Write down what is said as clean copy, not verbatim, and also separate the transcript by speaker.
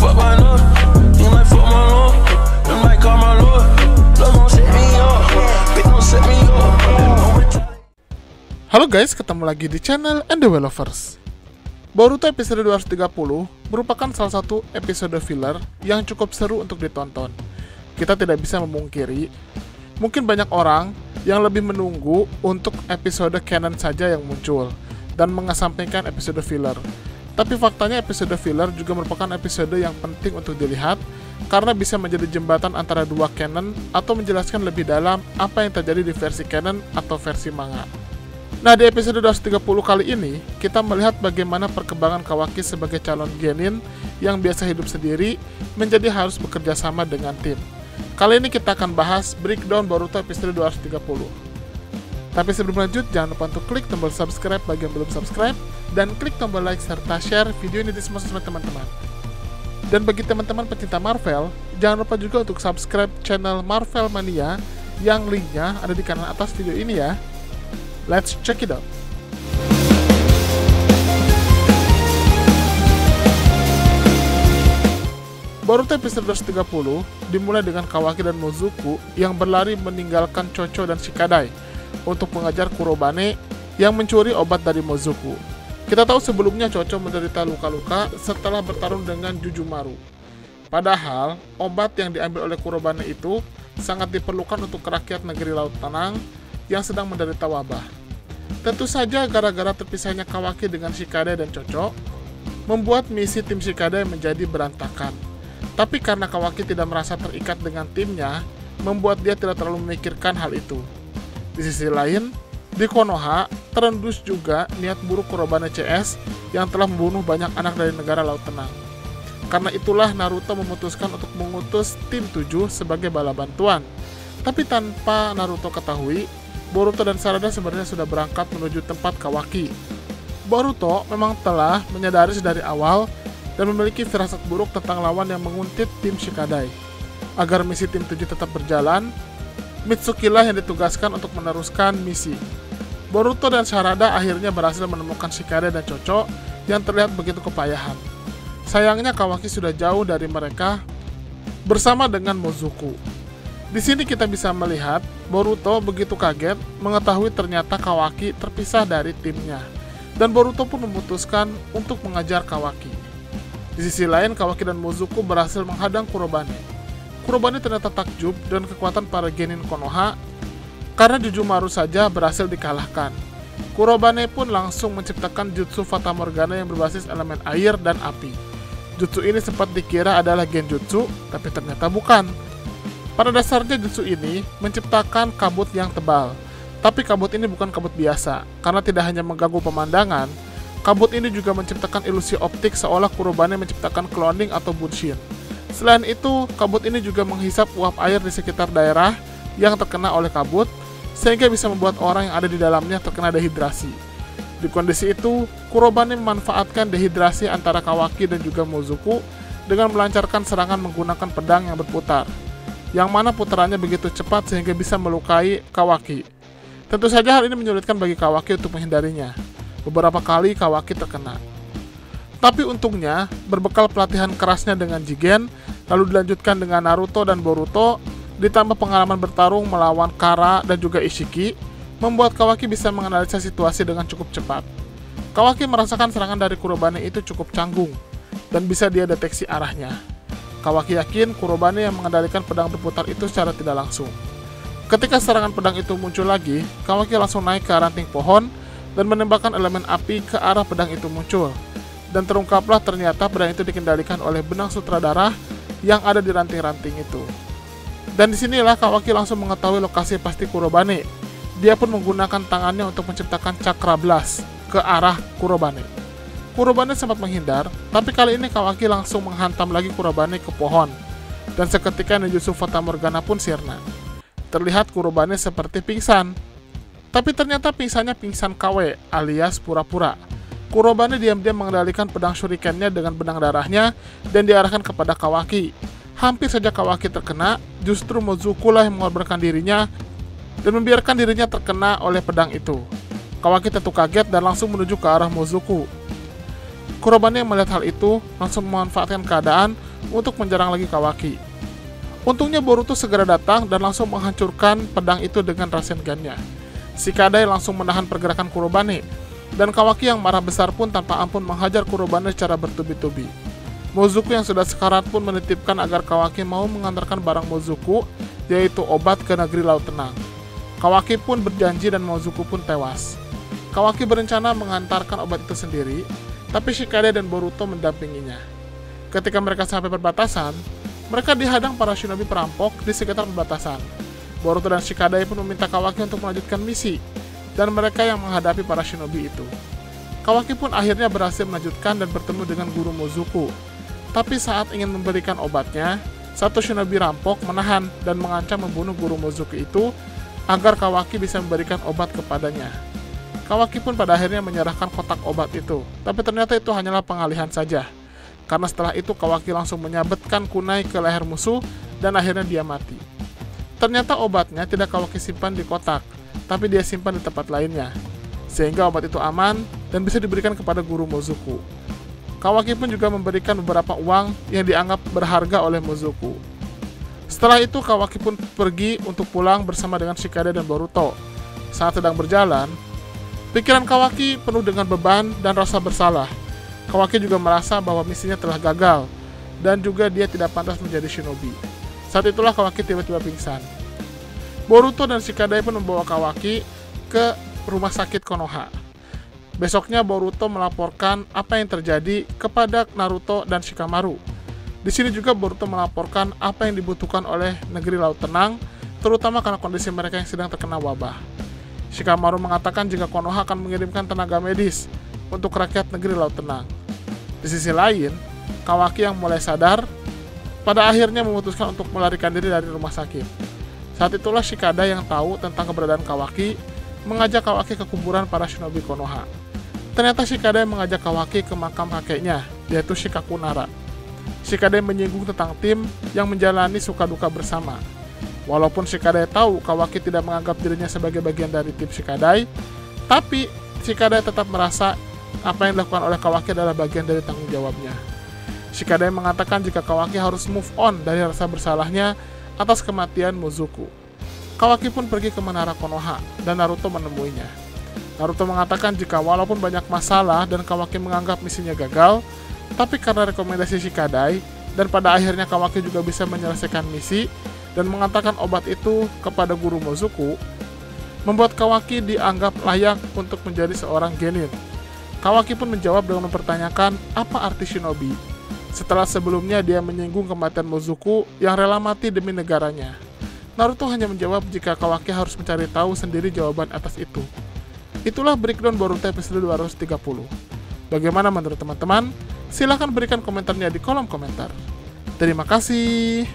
Speaker 1: fuck my lord. You might fuck my lord. You might call my lord. Love gon' set me up. Bitch gon' set me up.
Speaker 2: Halo guys, ketemu lagi di channel NDW Lovers. Boruto episode 230 merupakan salah satu episode filler yang cukup seru untuk ditonton. Kita tidak bisa memungkiri, mungkin banyak orang yang lebih menunggu untuk episode canon saja yang muncul dan mengesampingkan episode filler. Tapi faktanya episode filler juga merupakan episode yang penting untuk dilihat karena bisa menjadi jembatan antara dua canon atau menjelaskan lebih dalam apa yang terjadi di versi canon atau versi manga. Nah, di episode 230 kali ini, kita melihat bagaimana perkembangan Kawaki sebagai calon genin yang biasa hidup sendiri menjadi harus bekerja sama dengan tim. Kali ini kita akan bahas breakdown Boruto episode 230. Tapi sebelum lanjut, jangan lupa untuk klik tombol subscribe bagi yang belum subscribe, dan klik tombol like serta share video ini di semua sosmed teman-teman. Dan bagi teman-teman pecinta Marvel, jangan lupa juga untuk subscribe channel Marvel Mania yang linknya ada di kanan atas video ini ya. Let's check it out. Boruto episode 230 dimulai dengan Kawaki dan Mozuku yang berlari meninggalkan Chocho dan Shikadai untuk mengejar Kurobane yang mencuri obat dari Mozuku. Kita tahu sebelumnya Chocho menderita luka-luka setelah bertarung dengan Jujumaru. Padahal, obat yang diambil oleh Kurobane itu sangat diperlukan untuk rakyat negeri Laut Tenang yang sedang menderita wabah. Tentu saja gara-gara terpisahnya Kawaki dengan Shikadai dan Chocho membuat misi tim Shikadai menjadi berantakan. Tapi karena Kawaki tidak merasa terikat dengan timnya, membuat dia tidak terlalu memikirkan hal itu. Di sisi lain, di Konoha terendus juga niat buruk Kurobane CS yang telah membunuh banyak anak dari negara Laut Tenang. Karena itulah Naruto memutuskan untuk mengutus tim 7 sebagai bala bantuan. Tapi tanpa Naruto ketahui, Boruto dan Sarada sebenarnya sudah berangkat menuju tempat Kawaki. Boruto memang telah menyadari dari awal dan memiliki firasat buruk tentang lawan yang menguntit tim Shikadai. Agar misi tim 7 tetap berjalan, Mitsuki lah yang ditugaskan untuk meneruskan misi. Boruto dan Sarada akhirnya berhasil menemukan Shikadai dan Chocho yang terlihat begitu kepayahan. Sayangnya Kawaki sudah jauh dari mereka bersama dengan Mozuku. Di sini kita bisa melihat Boruto begitu kaget mengetahui ternyata Kawaki terpisah dari timnya, dan Boruto pun memutuskan untuk mengajar Kawaki. Di sisi lain, Kawaki dan Mozuku berhasil menghadang Kurobane. Kurobane ternyata takjub dengan kekuatan para genin Konoha karena Jujumaru saja berhasil dikalahkan. Kurobane pun langsung menciptakan jutsu Fatamorgana yang berbasis elemen air dan api. Jutsu ini sempat dikira adalah genjutsu, tapi ternyata bukan. Pada dasarnya jutsu ini menciptakan kabut yang tebal, tapi kabut ini bukan kabut biasa, karena tidak hanya mengganggu pemandangan, kabut ini juga menciptakan ilusi optik seolah Kurobane menciptakan cloning atau bunshin. Selain itu, kabut ini juga menghisap uap air di sekitar daerah yang terkena oleh kabut, sehingga bisa membuat orang yang ada di dalamnya terkena dehidrasi. Di kondisi itu, Kurobane memanfaatkan dehidrasi antara Kawaki dan juga Mozuku dengan melancarkan serangan menggunakan pedang yang berputar, yang mana putarannya begitu cepat sehingga bisa melukai Kawaki. Tentu saja hal ini menyulitkan bagi Kawaki untuk menghindarinya. Beberapa kali Kawaki terkena. Tapi untungnya, berbekal pelatihan kerasnya dengan Jigen, lalu dilanjutkan dengan Naruto dan Boruto, ditambah pengalaman bertarung melawan Kara dan juga Ishiki, membuat Kawaki bisa menganalisa situasi dengan cukup cepat. Kawaki merasakan serangan dari Kurobane itu cukup canggung, dan bisa dia deteksi arahnya. Kawaki yakin Kurobane yang mengendalikan pedang berputar itu secara tidak langsung. Ketika serangan pedang itu muncul lagi, Kawaki langsung naik ke ranting pohon dan menembakkan elemen api ke arah pedang itu muncul. Dan terungkaplah ternyata pedang itu dikendalikan oleh benang sutradara yang ada di ranting-ranting itu. Dan disinilah Kawaki langsung mengetahui lokasi pasti Kurobane. Dia pun menggunakan tangannya untuk menciptakan Chakra Blast ke arah Kurobane. Kurobane sempat menghindar, tapi kali ini Kawaki langsung menghantam lagi Kurobane ke pohon, dan seketika ninjutsu Fatamorgana pun sirna. Terlihat Kurobane seperti pingsan, tapi ternyata pingsannya pingsan KW alias pura-pura. Kurobane diam-diam mengendalikan pedang shurikennya dengan benang darahnya dan diarahkan kepada Kawaki. Hampir saja Kawaki terkena, justru Mozuku lah yang mengorbankan dirinya dan membiarkan dirinya terkena oleh pedang itu. Kawaki tentu kaget dan langsung menuju ke arah Mozuku. Kurobane yang melihat hal itu langsung memanfaatkan keadaan untuk menjarang lagi Kawaki. Untungnya Boruto segera datang dan langsung menghancurkan pedang itu dengan Rasengan-nya. Shikadai langsung menahan pergerakan Kurobane, dan Kawaki yang marah besar pun tanpa ampun menghajar Kurobane secara bertubi-tubi. Mozuku yang sudah sekarat pun menitipkan agar Kawaki mau mengantarkan barang Mozuku, yaitu obat, ke negeri Laut Tenang. Kawaki pun berjanji dan Mozuku pun tewas. Kawaki berencana mengantarkan obat itu sendiri, tapi Shikadai dan Boruto mendampinginya. Ketika mereka sampai perbatasan, mereka dihadang para shinobi perampok di sekitar perbatasan. Boruto dan Shikadai pun meminta Kawaki untuk melanjutkan misi, dan mereka yang menghadapi para shinobi itu. Kawaki pun akhirnya berhasil melanjutkan dan bertemu dengan guru Mozuku. Tapi saat ingin memberikan obatnya, satu shinobi rampok menahan dan mengancam membunuh guru Mozuku itu agar Kawaki bisa memberikan obat kepadanya. Kawaki pun pada akhirnya menyerahkan kotak obat itu, tapi ternyata itu hanyalah pengalihan saja. Karena setelah itu Kawaki langsung menyabetkan kunai ke leher musuh dan akhirnya dia mati. Ternyata obatnya tidak Kawaki simpan di kotak, tapi dia simpan di tempat lainnya, sehingga obat itu aman dan bisa diberikan kepada guru Mozuku. Kawaki pun juga memberikan beberapa uang yang dianggap berharga oleh Mozuku. Setelah itu Kawaki pun pergi untuk pulang bersama dengan Shikadai dan Boruto. Saat sedang berjalan, pikiran Kawaki penuh dengan beban dan rasa bersalah. Kawaki juga merasa bahwa misinya telah gagal, dan juga dia tidak pantas menjadi shinobi. Saat itulah Kawaki tiba-tiba pingsan. Boruto dan Shikadai pun membawa Kawaki ke rumah sakit Konoha. Besoknya Boruto melaporkan apa yang terjadi kepada Naruto dan Shikamaru. Di sini juga Boruto melaporkan apa yang dibutuhkan oleh negeri Laut Tenang, terutama karena kondisi mereka yang sedang terkena wabah. Shikamaru mengatakan jika Konoha akan mengirimkan tenaga medis untuk rakyat negeri Laut Tenang. Di sisi lain, Kawaki yang mulai sadar, pada akhirnya memutuskan untuk melarikan diri dari rumah sakit. Saat itulah Shikadai yang tahu tentang keberadaan Kawaki, mengajak Kawaki ke kuburan para shinobi Konoha. Ternyata Shikadai mengajak Kawaki ke makam kakeknya, yaitu Shikakunara. Shikadai menyinggung tentang tim yang menjalani suka duka bersama. Walaupun Shikadai tahu Kawaki tidak menganggap dirinya sebagai bagian dari tim Shikadai, tapi Shikadai tetap merasa apa yang dilakukan oleh Kawaki adalah bagian dari tanggung jawabnya. Shikadai mengatakan jika Kawaki harus move on dari rasa bersalahnya atas kematian Mozuku. Kawaki pun pergi ke Menara Konoha dan Naruto menemuinya. Naruto mengatakan jika walaupun banyak masalah dan Kawaki menganggap misinya gagal, tapi karena rekomendasi Shikadai dan pada akhirnya Kawaki juga bisa menyelesaikan misi dan mengantarkan obat itu kepada guru Mozuku, membuat Kawaki dianggap layak untuk menjadi seorang genin. Kawaki pun menjawab dengan mempertanyakan apa arti shinobi, setelah sebelumnya dia menyinggung kematian Mozuku yang rela mati demi negaranya. Naruto hanya menjawab jika Kawaki harus mencari tahu sendiri jawaban atas itu. Itulah breakdown Boruto episode 230. Bagaimana menurut teman-teman? Silahkan berikan komentarnya di kolom komentar. Terima kasih.